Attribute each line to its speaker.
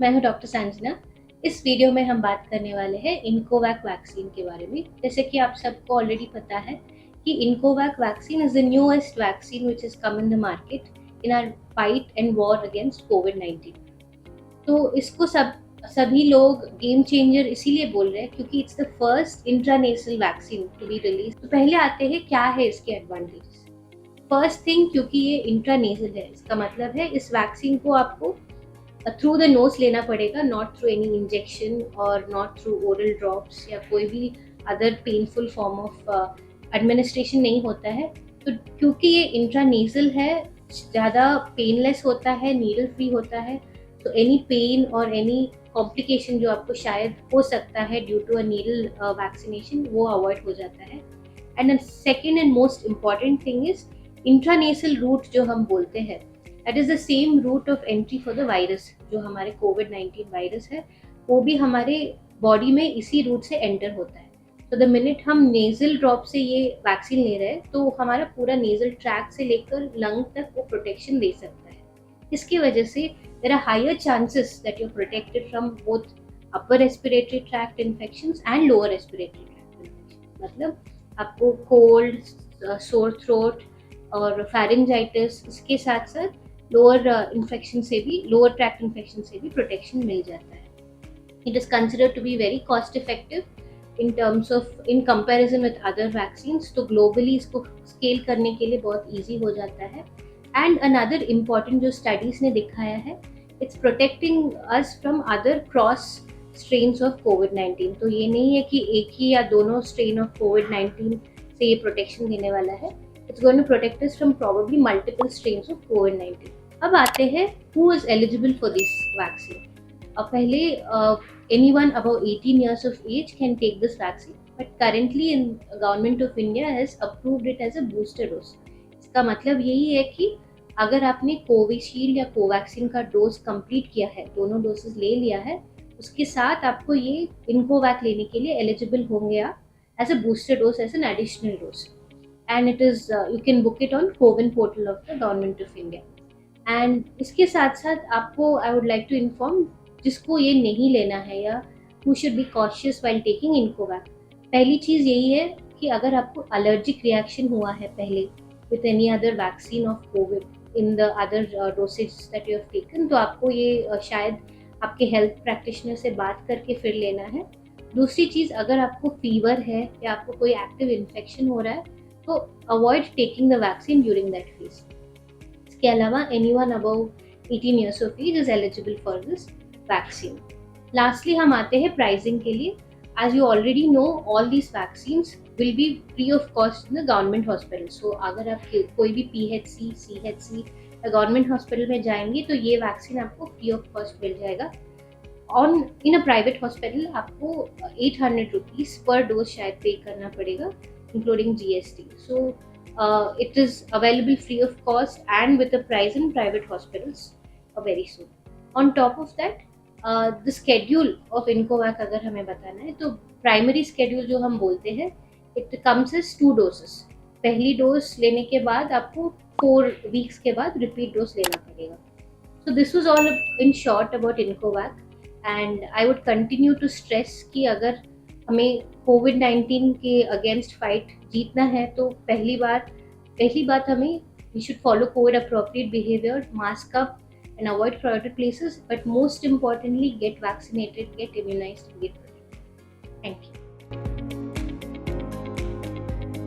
Speaker 1: मैं हूं डॉक्टर संजना। इस वीडियो में हम बात करने वाले हैं इनकोवैक वैक्सीन के बारे में। जैसे कि आप सबको ऑलरेडी पता है कि Incovacc vaccine is the newest vaccine which is come in the market in our fight and war against कोविड-19। तो इसको सभी लोग गेम चेंजर इसीलिए बोल रहे हैं क्योंकि it's the first intranasal vaccine to be release. तो पहले आते हैं क्या है इसके एडवांटेजेस। फर्स्ट थिंग, क्योंकि ये इंट्रानेसल है, इसका मतलब है इस वैक्सीन को आपको थ्रू द नोज लेना पड़ेगा, नॉट थ्रू एनी इंजेक्शन और नॉट थ्रू ओरल ड्रॉप्स या कोई भी other painful form of administration नहीं होता है। तो क्योंकि ये इंट्रानेसल है, ज़्यादा पेनलेस होता है, नीडल फ्री होता है, तो एनी पेन और एनी कॉम्प्लिकेशन जो आपको शायद हो सकता है due to a needle vaccination, वो अवॉइड हो जाता है। And second and most important thing is intranasal route जो हम बोलते हैं, that is the same route of entry for the virus. जो हमारे कोविड-19 वायरस है वो भी हमारे बॉडी में इसी रूट से एंटर होता है। तो द मिनट हम नेजल ड्रॉप से ये वैक्सीन ले रहे हैं तो हमारा पूरा नेजल ट्रैक से लेकर लंग तक वो प्रोटेक्शन दे सकता है। इसकी वजह से there are higher chances that you are protected from both upper respiratory tract infections and lower respiratory tract infection. मतलब आपको कोल्ड, सोर थ्रोट और फेरिंजाइटिस, इसके साथ साथ लोअर इन्फेक्शन से भी, लोअर ट्रैक्ट इन्फेक्शन से भी प्रोटेक्शन मिल जाता है। It is considered to be very cost effective in terms of, in comparison with other vaccines. तो ग्लोबली इसको स्केल करने के लिए बहुत ईजी हो जाता है। एंड अनदर इम्पॉर्टेंट जो स्टडीज ने दिखाया है, it's protecting us from other cross strains of कोविड-19। तो ये नहीं है कि एक ही या दोनों स्ट्रेन ऑफ कोविड-19 से ये प्रोटेक्शन देने वाला है। It's going to protect us from probably multiple strains of COVID-19. अब आते हैं who is eligible for this vaccine. अब पहले anyone above 18 years of age can take this vaccine, but currently in government of India has approved it as a booster dose. इसका मतलब यही है कि अगर आपने कोविशील्ड या कोवैक्सीन का डोज कंप्लीट किया है, दोनों डोसेज ले लिया है, उसके साथ आपको ये इनकोवैक लेने के लिए एलिजिबल होंगे आप as a booster dose, as an additional dose. And it is you can book it on CoWIN portal of the Government of India. And इसके साथ साथ आपको I would like to inform, जिसको ये नहीं लेना है या who should be cautious while taking Incovac, पहली चीज़ यही है कि अगर आपको allergic reaction हुआ है पहले with any other vaccine of COVID in the other dosage that you have taken, तो आपको ये शायद आपके हेल्थ प्रैक्टिशनर से बात करके फिर लेना है। दूसरी चीज़, अगर आपको फीवर है या आपको कोई एक्टिव इन्फेक्शन हो रहा है तो avoid taking the vaccine during that phase. इसके अलावा anyone above 18 years of age is eligible for this vaccine. Lastly हम आते हैं प्राइसिंग के लिए। As you already know, all these vaccines will be free of cost in the government hospital. So अगर आप कोई भी PHC, CHC या गवर्नमेंट हॉस्पिटल में जाएंगे तो ये वैक्सीन आपको फ्री ऑफ कॉस्ट मिल जाएगा। On in a private hospital आपको 800 रुपीज़ पर डोज शायद पे करना पड़ेगा, including GST. So it is available free of cost and with a price in private hospitals very soon. On top of that, the schedule of Incovac अगर हमें बताना है तो प्राइमरी schedule जो हम बोलते हैं, it comes as 2 doses. पहली डोज लेने के बाद आपको 4 weeks के बाद रिपीट डोज लेना पड़ेगा। So this was all in short about Incovac, and I would continue to stress कि अगर हमें कोविड-19 के अगेंस्ट फाइट जीतना है तो पहली बात हमें we should follow COVID appropriate behaviour, mask up and avoid crowded places, but most importantly get vaccinated, get immunised, get protected. Thank you.